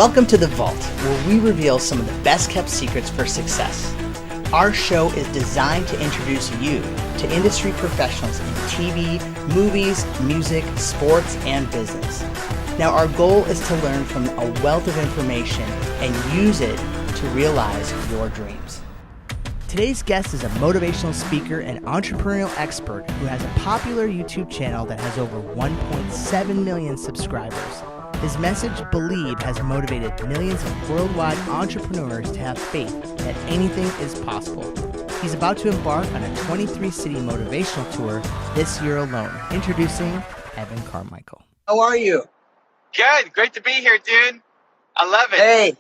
Welcome to The Vault, where we reveal some of the best kept secrets for success. Our show is designed to introduce you to industry professionals in TV, movies, music, sports, and business. Now, our goal is to learn from a wealth of information and use it to realize your dreams. Today's guest is a motivational speaker and entrepreneurial expert who has a popular YouTube channel that has over 1.7 million subscribers. His message, Believe, has motivated millions of worldwide entrepreneurs to have faith that anything is possible. He's about to embark on a 23-city motivational tour this year alone. Introducing Evan Carmichael. How are you? Good. Great to be here, dude. I love it. Hey,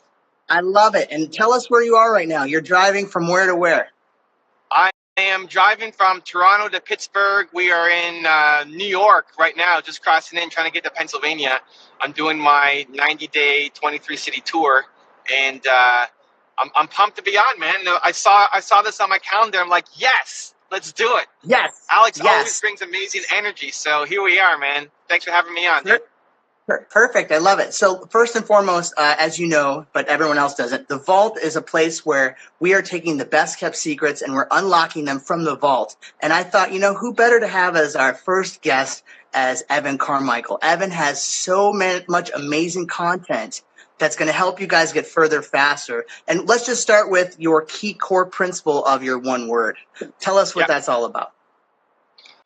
I love it. And tell us where you are right now. You're driving from where to where? I am driving from Toronto to Pittsburgh. We are in New York right now, just crossing in, trying to get to Pennsylvania. I'm doing my 90-day, 23-city tour, and I'm pumped to be on, man. I saw this on my calendar. I'm like, yes, let's do it. Yes. Alex always brings amazing energy, so here we are, man. Thanks for having me on, dude. Perfect. I love it. So first and foremost, as you know, but everyone else doesn't, the Vault is a place where we are taking the best kept secrets and we're unlocking them from the vault. And I thought, who better to have as our first guest as Evan Carmichael. Evan has so much amazing content that's going to help you guys get further faster. And let's just start with your key core principle of your one word. Tell us what that's all about.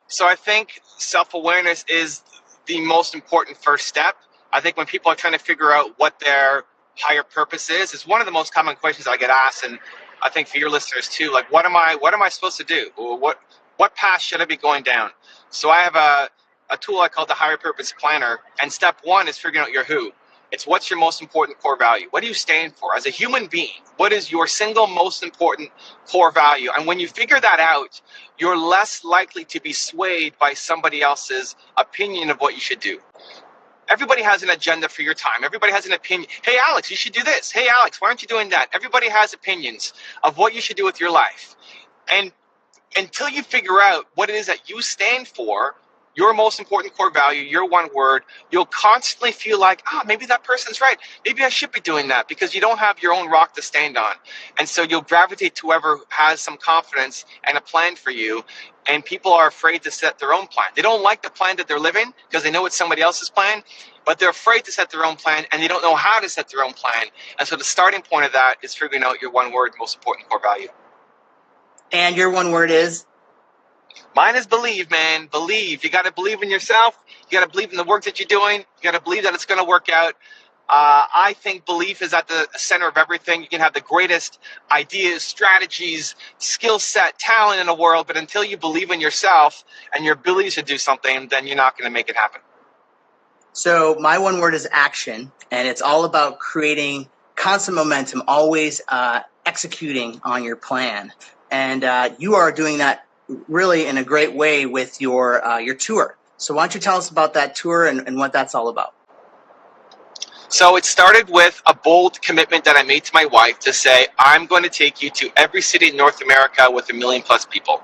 So I think self-awareness is the most important first step. I think when people are trying to figure out what their higher purpose is, it's one of the most common questions I get asked, and I think for your listeners too, like what am I supposed to do? Or what path should I be going down? So I have a tool I call the Higher Purpose Planner, and step one is figuring out your who. It's what's your most important core value. What do you stand for as a human being? What is your single most important core value? And when you figure that out, you're less likely to be swayed by somebody else's opinion of what you should do. Everybody has an agenda for your time. Everybody has an opinion. Hey, Alex, you should do this. Hey, Alex, why aren't you doing that? Everybody has opinions of what you should do with your life. And until you figure out what it is that you stand for, your most important core value, your one word, you'll constantly feel like, maybe that person's right. Maybe I should be doing that, because you don't have your own rock to stand on. And so you'll gravitate to whoever has some confidence and a plan for you. And people are afraid to set their own plan. They don't like the plan that they're living because they know it's somebody else's plan, but they're afraid to set their own plan and they don't know how to set their own plan. And so the starting point of that is figuring out your one word, most important core value. And your one word is? Mine is believe, man. Believe. You got to believe in yourself. You got to believe in the work that you're doing. You got to believe that it's going to work out. I think belief is at the center of everything. You can have the greatest ideas, strategies, skill set, talent in the world, but until you believe in yourself and your ability to do something, then you're not going to make it happen. So my one word is action, and it's all about creating constant momentum, always executing on your plan. And you are doing that really in a great way with your tour. So why don't you tell us about that tour and what that's all about? So it started with a bold commitment that I made to my wife to say, I'm going to take you to every city in North America with 1 million plus people.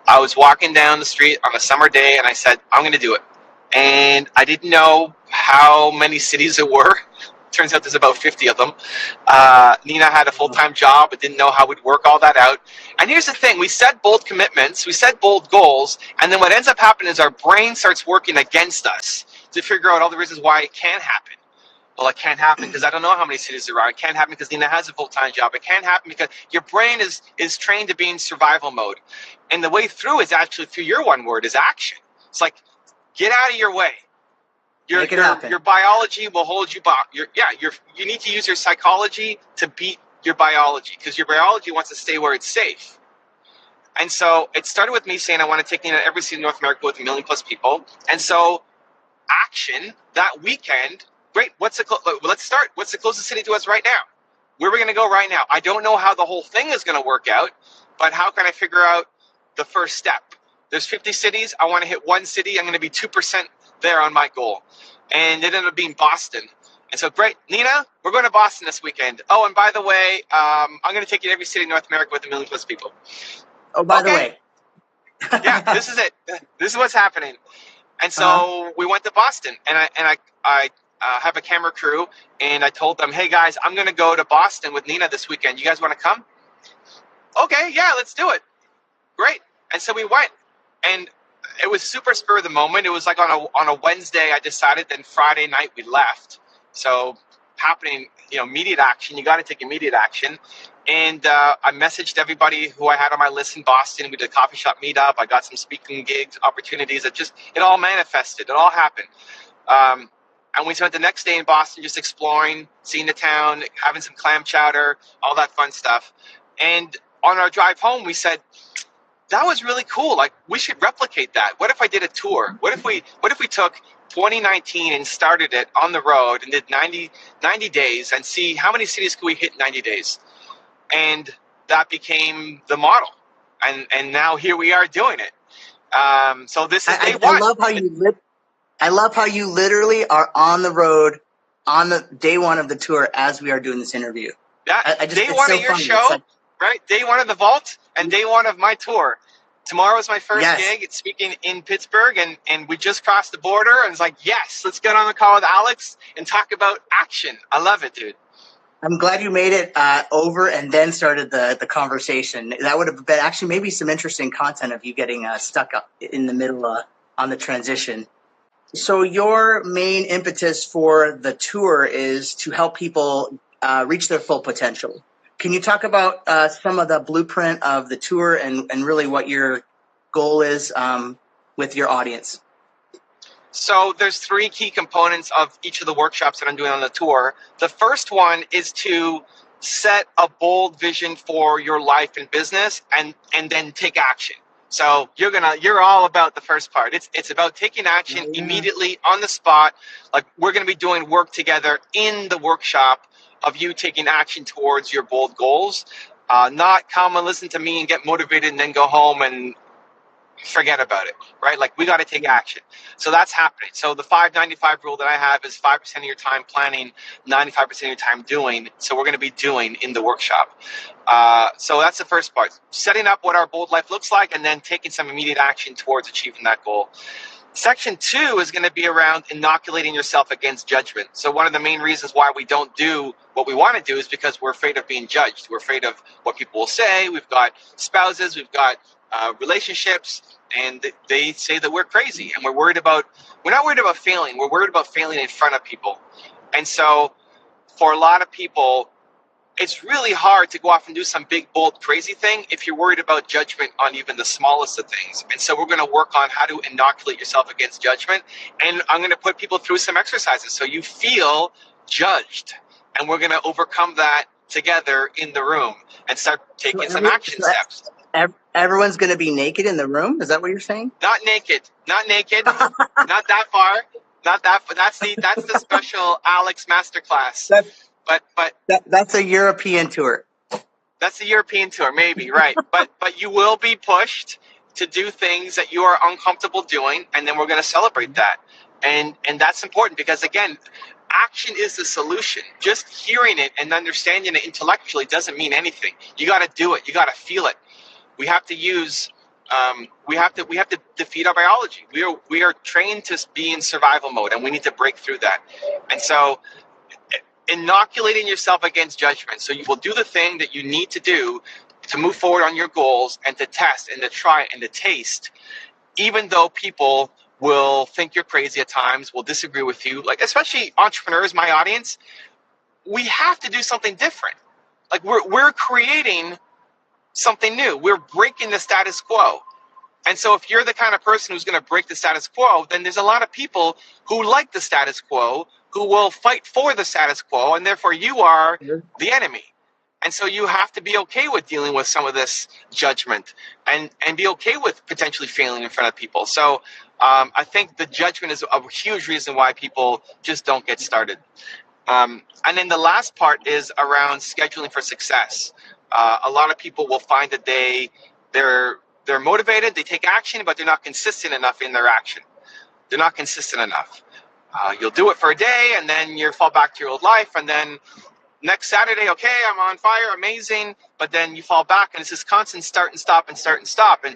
I was walking down the street on a summer day and I said, I'm going to do it. And I didn't know how many cities there were. Turns out there's about 50 of them. Nina had a full-time job but didn't know how we'd work all that out. And here's the thing. We set bold commitments. We set bold goals. And then what ends up happening is our brain starts working against us to figure out all the reasons why it can't happen. Well, it can't happen because I don't know how many cities there are. It can't happen because Nina has a full-time job. It can't happen because your brain is trained to be in survival mode. And the way through is actually through your one word is action. It's like, get out of your way. Your biology will hold you back. You need to use your psychology to beat your biology, because your biology wants to stay where it's safe. And so it started with me saying I want to take Nina to every city in North America with 1 million plus people. And so action that weekend. Great. Let's start. What's the closest city to us right now? Where are we going to go right now? I don't know how the whole thing is going to work out, but how can I figure out the first step? There's 50 cities. I want to hit one city. I'm going to be 2% there on my goal. And it ended up being Boston. And so, great. Nina, we're going to Boston this weekend. Oh, and by the way, I'm going to take you to every city in North America with 1 million plus people. Oh, by the way. Yeah, this is it. This is what's happening. And so we went to Boston, and I have a camera crew, and I told them, hey guys, I'm going to go to Boston with Nina this weekend. You guys want to come? Okay, yeah, let's do it. Great. And so we went, and it was super spur of the moment. It was like on a Wednesday I decided, then Friday night we left. So happening, immediate action. You got to take immediate action. And I messaged everybody who I had on my list in Boston. We did a coffee shop meetup. I got some speaking gigs, opportunities. It all manifested. It all happened. And we spent the next day in Boston just exploring, seeing the town, having some clam chowder, all that fun stuff. And on our drive home, we said, that was really cool. Like, we should replicate that. What if I did a tour? What if we took 2019 and started it on the road and did 90 days and see how many cities could we hit in 90 days? And that became the model. And now here we are doing it. So this is day one. I love how you literally are on the road on the day one of the tour as we are doing this interview. Yeah, day one of your show, right? Day one of the vault and day one of my tour. Tomorrow is my first gig. It's speaking in Pittsburgh, and we just crossed the border. And it's like, yes, let's get on the call with Alex and talk about action. I love it, dude. I'm glad you made it over and then started the conversation. That would have been actually maybe some interesting content of you getting stuck up in the middle on the transition. So your main impetus for the tour is to help people reach their full potential. Can you talk about some of the blueprint of the tour and really what your goal is with your audience? So there's 3 key components of each of the workshops that I'm doing on the tour. The first one is to set a bold vision for your life and business and then take action. So you're all about the first part. It's about taking action immediately on the spot. Like, we're going to be doing work together in the workshop of you taking action towards your bold goals. Not come and listen to me and get motivated and then go home and forget about it, right? Like, we got to take action. So that's happening. So the 5-95 rule that I have is 5% of your time planning, 95% of your time doing. So we're going to be doing in the workshop. So that's the first part, setting up what our bold life looks like and then taking some immediate action towards achieving that goal. Section 2 is going to be around inoculating yourself against judgment. So one of the main reasons why we don't do what we want to do is because we're afraid of being judged. We're afraid of what people will say. We've got spouses, we've got relationships, and they say that we're crazy, and we're not worried about failing. We're worried about failing in front of people. And so for a lot of people, it's really hard to go off and do some big, bold, crazy thing if you're worried about judgment on even the smallest of things. And so we're going to work on how to inoculate yourself against judgment. And I'm going to put people through some exercises so you feel judged. And we're going to overcome that together in the room and start taking some action steps. Everyone's going to be naked in the room? Is that what you're saying? Not naked, not that far. Not that. That's the special Alex masterclass. That's a European tour. That's the European tour, maybe, right? but you will be pushed to do things that you are uncomfortable doing, and then we're going to celebrate that. And that's important because, again, action is the solution. Just hearing it and understanding it intellectually doesn't mean anything. You got to do it. You got to feel it. We have to use. We have to defeat our biology. We are trained to be in survival mode, and we need to break through that. And so, inoculating yourself against judgment. So you will do the thing that you need to do to move forward on your goals and to test and to try and to taste, even though people will think you're crazy at times, will disagree with you. Like, especially entrepreneurs, my audience, we have to do something different. Like, we're creating something new. We're breaking the status quo. And so if you're the kind of person who's going to break the status quo, then there's a lot of people who like the status quo, who will fight for the status quo, and therefore you are the enemy. And so you have to be okay with dealing with some of this judgment and be okay with potentially failing in front of people. So I think the judgment is a huge reason why people just don't get started. And then the last part is around scheduling for success. A lot of people will find that they're motivated, they take action, but they're not consistent enough in their action. They're not consistent enough. You'll do it for a day, and then you fall back to your old life, and then next Saturday, okay, I'm on fire, amazing, but then you fall back, and it's this constant start and stop and start and stop. And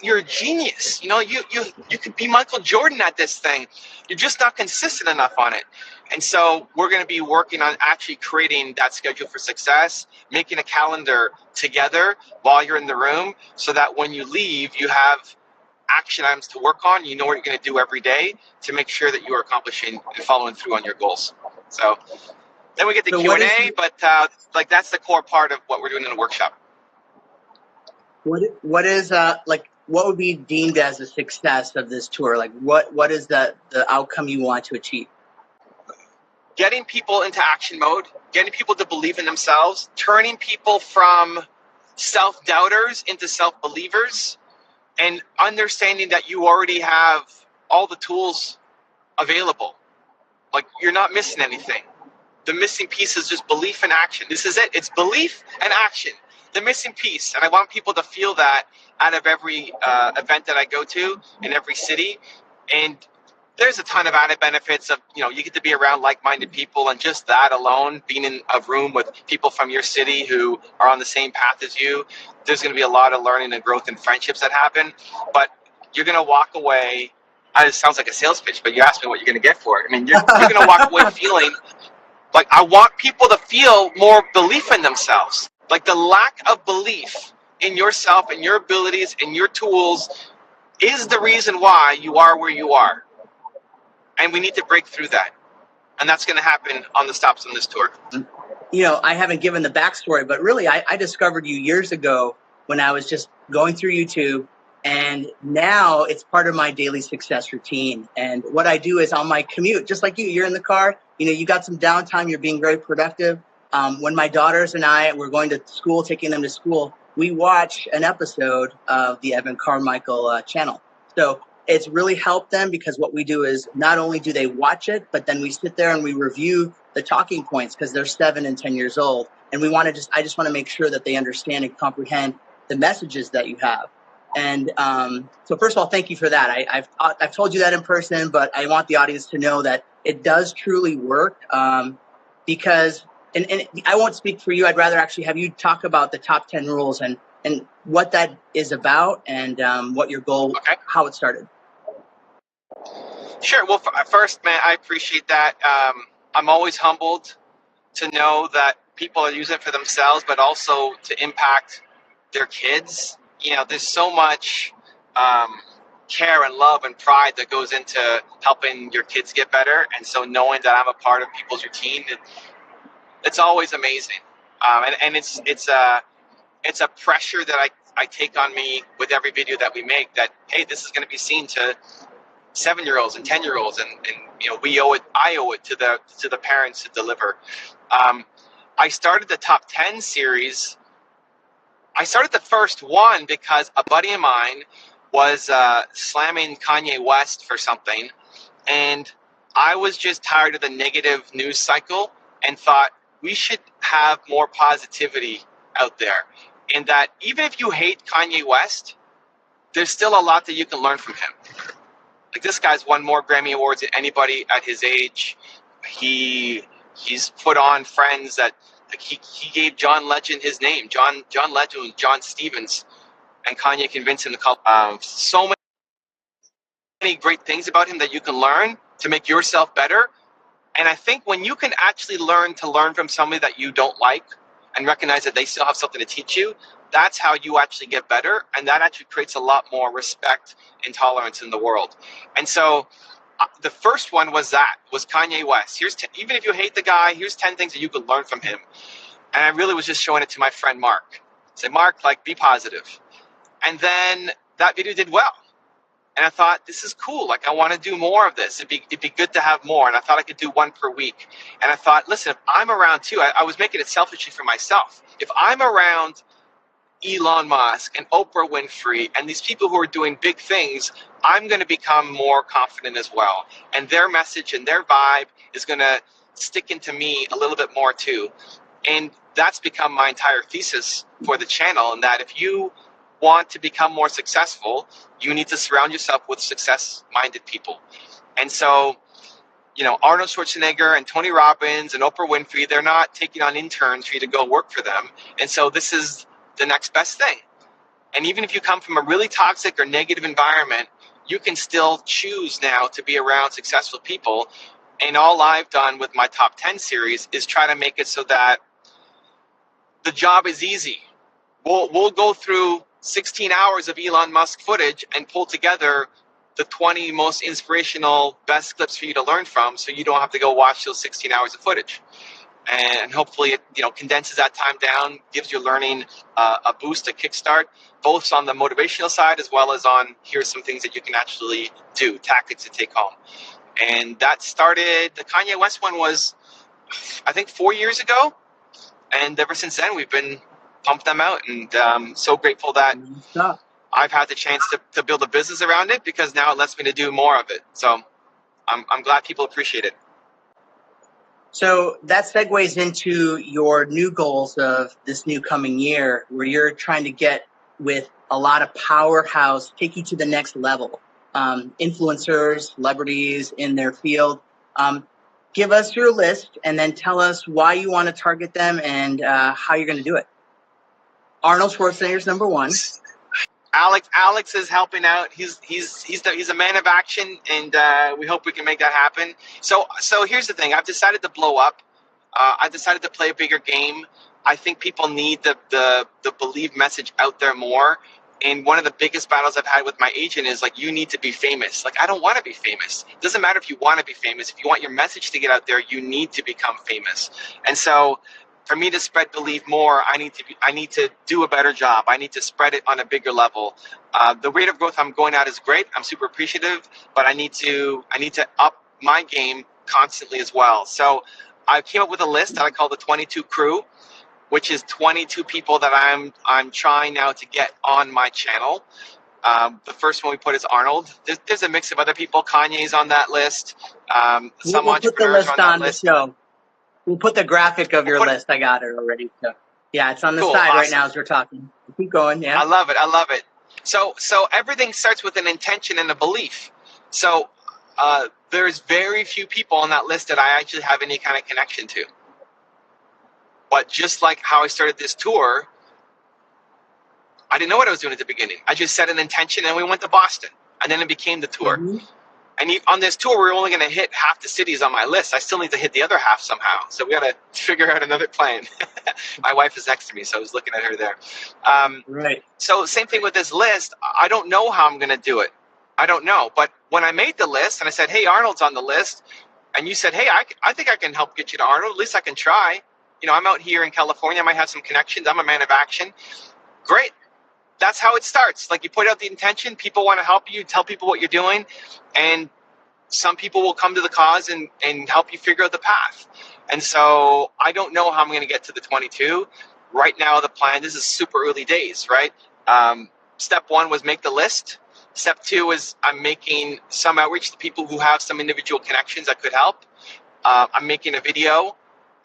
you're a genius. You could be Michael Jordan at this thing. You're just not consistent enough on it. And so we're going to be working on actually creating that schedule for success, making a calendar together while you're in the room, so that when you leave, you have action items to work on. You know what you're going to do every day to make sure that you are accomplishing and following through on your goals. So then we get the Q&A, but that's the core part of what we're doing in the workshop. What is what would be deemed as a success of this tour? Like what is the outcome you want to achieve? Getting people into action mode, getting people to believe in themselves, turning people from self-doubters into self-believers, and understanding that you already have all the tools available. Like, you're not missing anything. The missing piece is just belief and action. This is it. It's belief and action. The missing piece. And I want people to feel that out of every event that I go to in every city. And there's a ton of added benefits of, you get to be around like-minded people, and just that alone, being in a room with people from your city who are on the same path as you, there's going to be a lot of learning and growth and friendships that happen. But you're going to walk away, it sounds like a sales pitch, but you asked me what you're going to get for it. I mean, you're going to walk away feeling like, I want people to feel more belief in themselves. Like, the lack of belief in yourself and your abilities and your tools is the reason why you are where you are. And we need to break through that. And that's going to happen on the stops on this tour. I haven't given the backstory, but really I discovered you years ago when I was just going through YouTube. And now it's part of my daily success routine. And what I do is on my commute, just like you're in the car, you got some downtime, you're being very productive. When my daughters and I were going to school, taking them to school, we watch an episode of the Evan Carmichael channel. So it's really helped them, because what we do is not only do they watch it, but then we sit there and we review the talking points, because they're 7 and 10 years old. And I just want to make sure that they understand and comprehend the messages that you have. And so first of all, thank you for that. I've told you that in person, but I want the audience to know that it does truly work, because, and I won't speak for you. I'd rather actually have you talk about the top 10 rules and what that is about, and what your goal, okay, how it started. Sure. Well, first, man, I appreciate that. I'm always humbled to know that people are using it for themselves, but also to impact their kids. There's so much care and love and pride that goes into helping your kids get better. And so knowing that I'm a part of people's routine, it's always amazing. And it's a pressure that I take on me with every video that we make, that, hey, this is going to be seen to 7-year-olds and 10-year-olds, and I owe it to the parents to deliver. I started the top 10 series. I started the first one because a buddy of mine was slamming Kanye West for something, and I was just tired of the negative news cycle and thought we should have more positivity out there, and that even if you hate Kanye West, there's still a lot that you can learn from him. Like, this guy's won more Grammy Awards than anybody at his age. He's put on Friends that, like, he gave John Legend his name. John Legend was John Stevens, and Kanye convinced him to call. So many great things about him that you can learn to make yourself better. And I think when you can actually learn from somebody that you don't like, and recognize that they still have something to teach you, that's how you actually get better. And that actually creates a lot more respect and tolerance in the world. And so the first one was Kanye West. Even if you hate the guy, here's 10 things that you could learn from him. And I really was just showing it to my friend Mark. Say, Mark, be positive. And then that video did well. And I thought, this is cool. I want to do more of this. It'd be good to have more. And I thought I could do one per week. And I thought, listen, if I'm around too, I was making it selfishly for myself. If I'm around Elon Musk and Oprah Winfrey and these people who are doing big things, I'm going to become more confident as well. And their message and their vibe is going to stick into me a little bit more too. And that's become my entire thesis for the channel, and that if you want to become more successful, you need to surround yourself with success-minded people. And so, Arnold Schwarzenegger and Tony Robbins and Oprah Winfrey, they're not taking on interns for you to go work for them. And so this is the next best thing. And even if you come from a really toxic or negative environment, you can still choose now to be around successful people. And all I've done with my top 10 series is try to make it so that the job is easy. We'll go through 16 hours of Elon Musk footage and pull together the 20 most inspirational best clips for you to learn from, so you don't have to go watch those 16 hours of footage. And hopefully it condenses that time down, gives your learning a boost, a kickstart, both on the motivational side as well as on here's some things that you can actually do, tactics to take home. And that started, the Kanye West one was, I think, 4 years ago. And ever since then, we've been pumping them out. And so grateful that I've had the chance to build a business around it, because now it lets me to do more of it. So I'm glad people appreciate it. So that segues into your new goals of this new coming year, where you're trying to get with a lot of powerhouse, take you to the next level, influencers, celebrities in their field. Give us your list and then tell us why you want to target them and how you're going to do it. Arnold Schwarzenegger's number one. Alex is helping out. He's a man of action, and we hope we can make that happen. So here's the thing. I've decided to blow up. I've decided to play a bigger game. I think people need the believe message out there more. And one of the biggest battles I've had with my agent is like, you need to be famous. Like, I don't want to be famous. It doesn't matter if you want to be famous. If you want your message to get out there, you need to become famous. And so for me to spread belief more, I need to do a better job. I need to spread it on a bigger level. The rate of growth I'm going at is great. I'm super appreciative, but I need to up my game constantly as well. So I came up with a list that I call the 22 crew, which is 22 people that I'm trying now to get on my channel. The first one we put is Arnold. There's a mix of other people. Kanye's on that list. Some entrepreneurs are on that list. We'll put the graphic of your list. I got it already. So, yeah, it's on the side right now as we're talking. Keep going. Yeah, I love it. So everything starts with an intention and a belief. So there's very few people on that list that I actually have any kind of connection to. But just like how I started this tour, I didn't know what I was doing at the beginning. I just set an intention and we went to Boston, and then it became the tour. Mm-hmm. And on this tour, we're only going to hit half the cities on my list. I still need to hit the other half somehow. So we got to figure out another plan. My wife is next to me, so I was looking at her there. Right. So same thing with this list. I don't know how I'm going to do it. I don't know. But when I made the list and I said, hey, Arnold's on the list, and you said, hey, I think I can help get you to Arnold. At least I can try. I'm out here in California. I might have some connections. I'm a man of action. Great. That's how it starts. Like, you put out the intention. People want to help you. Tell people what you're doing. And some people will come to the cause and help you figure out the path. And so I don't know how I'm going to get to the 22. Right now, the plan, this is super early days, right? Step one was make the list. Step two is I'm making some outreach to people who have some individual connections that could help. I'm making a video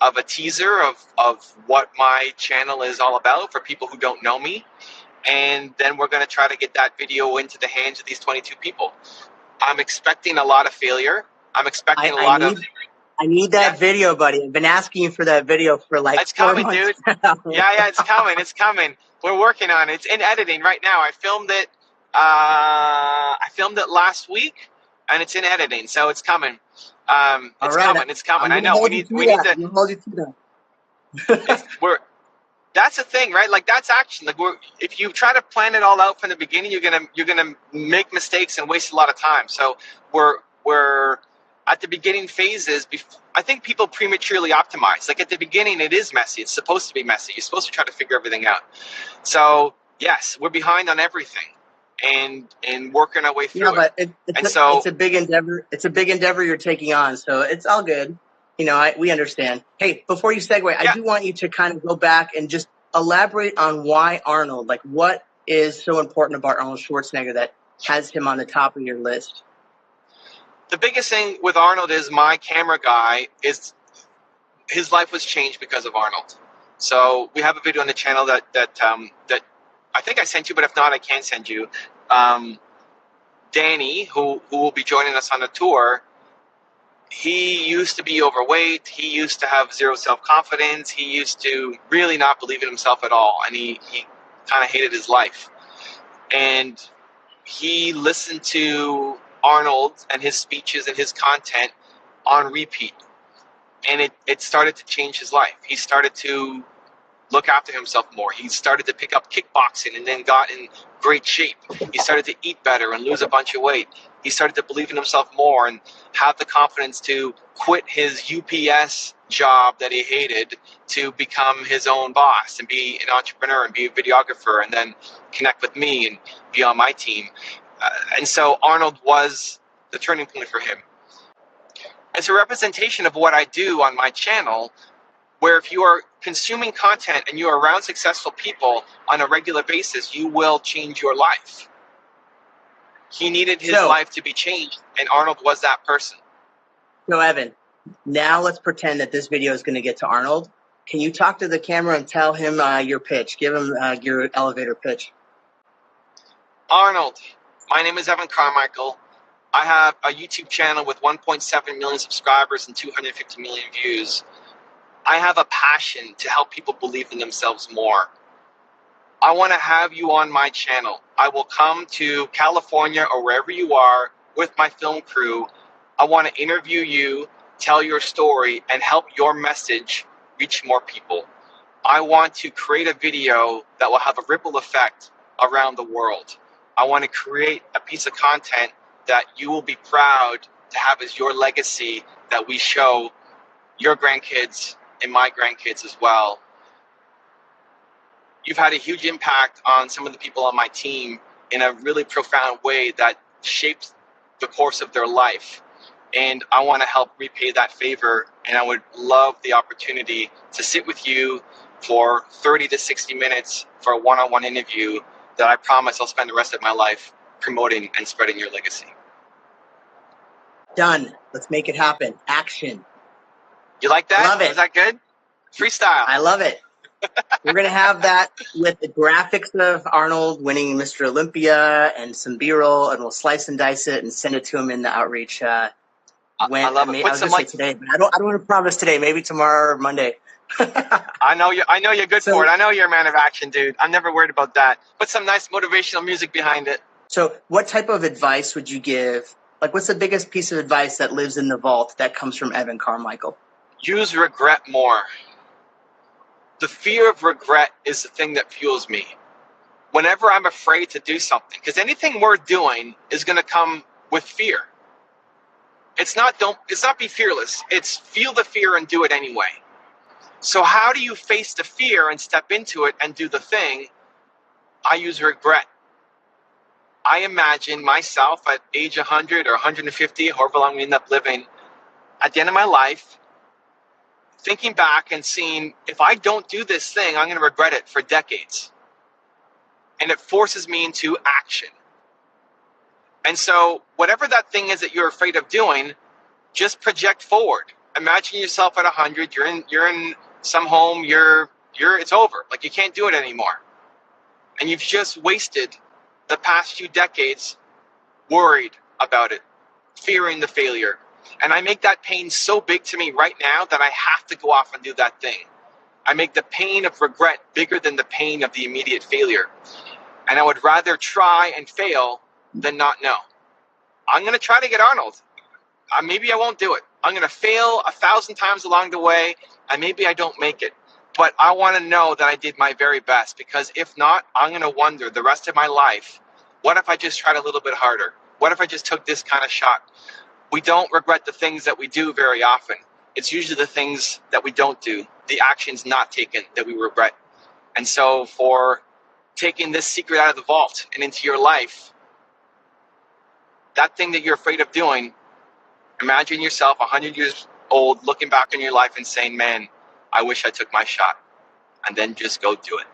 of a teaser of what my channel is all about for people who don't know me. And then we're going to try to get that video into the hands of these 22 people. I'm expecting a lot of failure. I'm expecting I need that video, buddy. I've been asking you for that video for like it's coming, dude. Yeah, it's coming. It's coming. We're working on it. It's in editing right now. I filmed it last week, and it's in editing, so it's coming. It's coming. I know. We need to hold you to that. That's the thing, right? Like, that's action. Like, if you try to plan it all out from the beginning, you're gonna make mistakes and waste a lot of time. So we're at the beginning phases. I think people prematurely optimize. Like, at the beginning, it is messy. It's supposed to be messy. You're supposed to try to figure everything out. So yes, we're behind on everything, and working our way through it. It's a big endeavor. It's a big endeavor you're taking on. So it's all good. We understand. Hey, before you segue, I do want you to kind of go back and just elaborate on why Arnold. Like, what is so important about Arnold Schwarzenegger that has him on the top of your list? The biggest thing with Arnold is my camera guy is his life was changed because of Arnold. So we have a video on the channel that I think I sent you, but if not, I can send you. Danny, who will be joining us on the tour. He used to be overweight. He used to have zero self-confidence. He used to really not believe in himself at all. And he kind of hated his life. and he listened to Arnold and his speeches and his content on repeat. And it started to change his life. He started to look after himself more. He started to pick up kickboxing and then got in great shape. He started to eat better and lose a bunch of weight. He started to believe in himself more and have the confidence to quit his UPS job that he hated to become his own boss and be an entrepreneur and be a videographer and then connect with me and be on my team. And so Arnold was the turning point for him. It's a representation of what I do on my channel, where if you are consuming content and you are around successful people on a regular basis, you will change your life. He needed his life to be changed, and Arnold was that person. So Evan, now let's pretend that this video is going to get to Arnold. Can you talk to the camera and tell him your pitch? Give him your elevator pitch. Arnold, my name is Evan Carmichael. I have a YouTube channel with 1.7 million subscribers and 250 million views. I have a passion to help people believe in themselves more. I want to have you on my channel. I will come to California or wherever you are with my film crew. I want to interview you, tell your story, and help your message reach more people. I want to create a video that will have a ripple effect around the world. I want to create a piece of content that you will be proud to have as your legacy, that we show your grandkids and my grandkids as well. You've had a huge impact on some of the people on my team in a really profound way that shapes the course of their life. And I want to help repay that favor. And I would love the opportunity to sit with you for 30 to 60 minutes for a one-on-one interview that I promise I'll spend the rest of my life promoting and spreading your legacy. Done. Let's make it happen. Action. You like that? Love it. Was that good? Freestyle. I love it. We're going to have that with the graphics of Arnold winning Mr. Olympia and some B-roll, and we'll slice and dice it and send it to him in the outreach. I love it. I was going to say today, but I don't want to promise today. Maybe tomorrow or Monday. I know you're good for it. I know you're a man of action, dude. I'm never worried about that. Put some nice motivational music behind it. So what type of advice would you give? Like, what's the biggest piece of advice that lives in the vault that comes from Evan Carmichael? Use regret more. The fear of regret is the thing that fuels me. Whenever I'm afraid to do something, because anything we're doing is going to come with fear. It's not be fearless. It's feel the fear and do it anyway. So how do you face the fear and step into it and do the thing? I use regret. I imagine myself at age 100 or 150, however long we end up living, at the end of my life, thinking back and seeing, if I don't do this thing, I'm going to regret it for decades. And it forces me into action. And so whatever that thing is that you're afraid of doing, just project forward. Imagine yourself at 100, you're in some home, it's over. Like, you can't do it anymore. And you've just wasted the past few decades worried about it, fearing the failure. And I make that pain so big to me right now that I have to go off and do that thing. I make the pain of regret bigger than the pain of the immediate failure. And I would rather try and fail than not know. I'm going to try to get Arnold. Maybe I won't do it. I'm going to fail 1,000 times along the way, and maybe I don't make it. But I want to know that I did my very best, because if not, I'm going to wonder the rest of my life, what if I just tried a little bit harder? What if I just took this kind of shot? We don't regret the things that we do very often. It's usually the things that we don't do, the actions not taken, that we regret. And so for taking this secret out of the vault and into your life, that thing that you're afraid of doing, imagine yourself 100 years old looking back on your life and saying, man, I wish I took my shot. And then just go do it.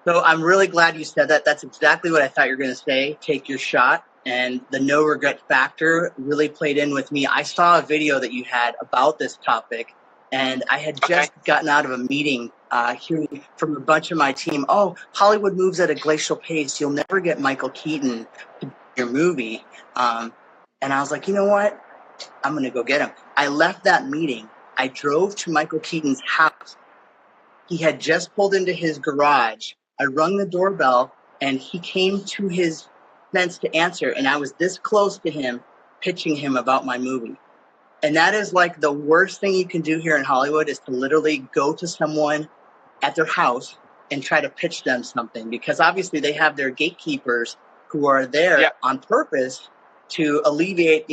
So I'm really glad you said that. That's exactly what I thought you were going to say. Take your shot. And the no regret factor really played in with me. I saw a video that you had about this topic, and I had just gotten out of a meeting hearing from a bunch of my team, oh, Hollywood moves at a glacial pace. You'll never get Michael Keaton to do your movie. And I was like, you know what? I'm going to go get him. I left that meeting. I drove to Michael Keaton's house. He had just pulled into his garage. I rung the doorbell, And he came to his sense to answer, and I was this close to him, pitching him about my movie. And that is like the worst thing you can do here in Hollywood, is to literally go to someone at their house and try to pitch them something, because obviously they have their gatekeepers who are there on purpose to alleviate,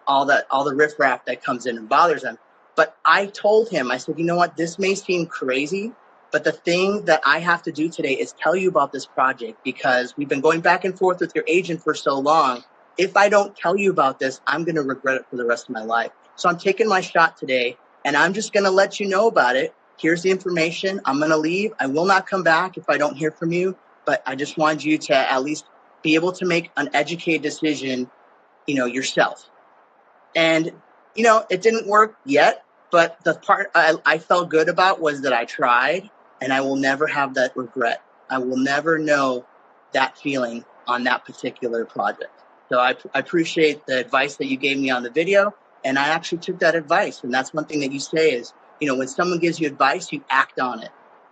all the riffraff that comes in and bothers them. But I told him, I said, you know what, this may seem crazy, but the thing that I have to do today is tell you about this project, because we've been going back and forth with your agent for so long. If I don't tell you about this, I'm going to regret it for the rest of my life. So I'm taking my shot today, and I'm just going to let you know about it. Here's the information. I'm going to leave. I will not come back if I don't hear from you, but I just wanted you to at least be able to make an educated decision, yourself. And, it didn't work yet, but the part I felt good about was that I tried, and I will never have that regret. I will never know that feeling on that particular project. So I appreciate the advice that you gave me on the video, and I actually took that advice. And that's one thing that you say is, when someone gives you advice, you act on it.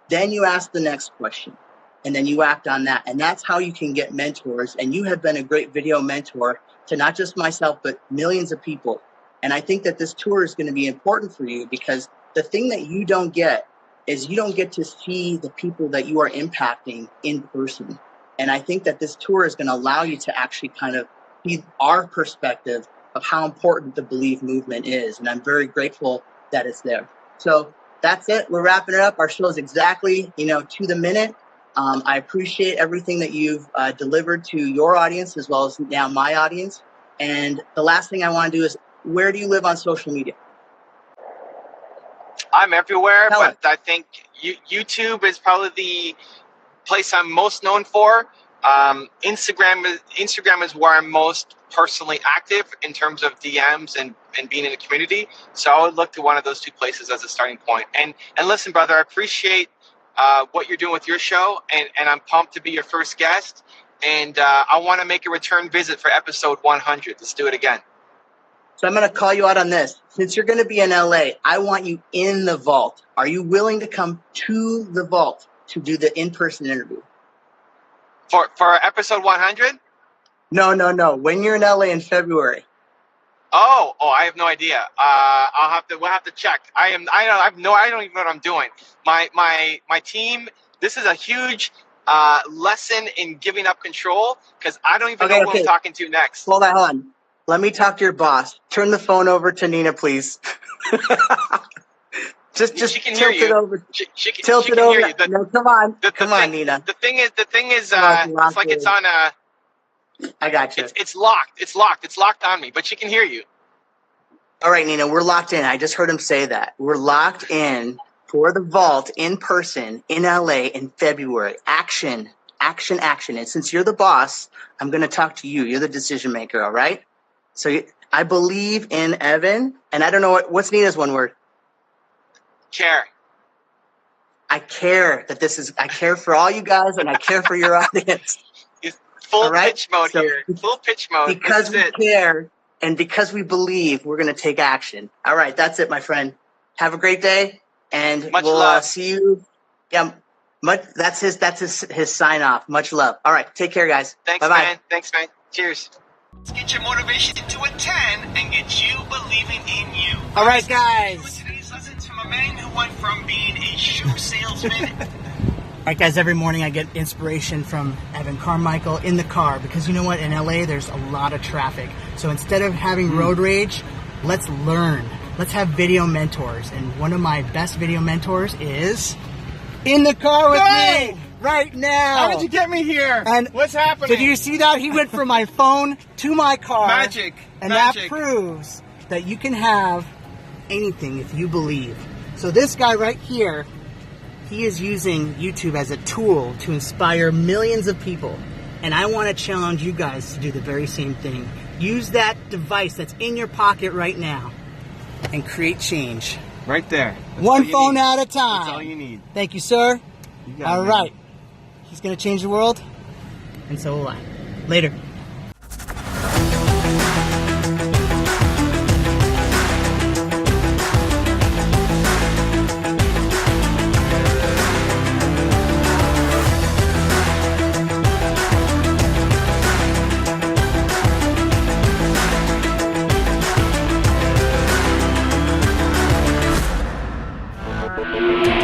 Then you ask the next question, and then you act on that. And that's how you can get mentors. And you have been a great video mentor to not just myself, but millions of people. And I think that this tour is going to be important for you, because the thing that you don't get is you don't get to see the people that you are impacting in person. And I think that this tour is going to allow you to actually kind of see our perspective of how important the Believe movement is. And I'm very grateful that it's there. So that's it. We're wrapping it up. Our show is exactly, to the minute. I appreciate everything that you've delivered to your audience, as well as now my audience. And the last thing I want to do is, where do you live on social media? I'm everywhere, but I think YouTube is probably the place I'm most known for. Instagram is where I'm most personally active in terms of DMs and being in the community. So I would look to one of those two places as a starting point. And listen, brother, I appreciate what you're doing with your show, and I'm pumped to be your first guest. And I want to make a return visit for episode 100. Let's do it again. So I'm going to call you out on this. Since you're going to be in LA, I want you in the vault. Are you willing to come to the vault to do the in-person interview? For episode 100? No. When you're in LA in February. Oh, I have no idea. We'll have to check. I don't even know what I'm doing. My team, this is a huge lesson in giving up control, because I don't even know who I'm talking to next. Hold on. Let me talk to your boss. Turn the phone over to Nina, please. Just tilt it over. Tilt it over. No, come on, Nina. The thing is, it's like it's on a. I got you. It's locked. It's locked on me, but she can hear you. All right, Nina, we're locked in. I just heard him say that. We're locked in for the vault in person in LA in February. Action. And since you're the boss, I'm going to talk to you. You're the decision maker, all right? So I believe in Evan, and I don't know what's Nina's one word? Care. I care for all you guys, and I care for your audience. Full pitch mode here. Full pitch mode. Because we care and because we believe, we're going to take action. All right, that's it, my friend. Have a great day, and we'll see you. Yeah, that's his sign off. Much love. All right, take care, guys. Thanks, man. Thanks, man. Cheers. Let's get your motivation to a 10 and get you believing in you. All right, guys. Today's lesson from a man who went from being a shoe salesman. All right, guys, every morning I get inspiration from Evan Carmichael in the car, because you know what? In LA, there's a lot of traffic. So instead of having road rage, let's learn. Let's have video mentors. And one of my best video mentors is in the car with me right now. How did you get me here? And what's happening? Did you see that? He went from my phone to my car. Magic. And that proves that you can have anything if you believe. So this guy right here, he is using YouTube as a tool to inspire millions of people. And I want to challenge you guys to do the very same thing. Use that device that's in your pocket right now and create change. Right there. That's one phone at a time. That's all you need. Thank you, sir. You got all right. He's going to change the world, and so will I. Later. Bye.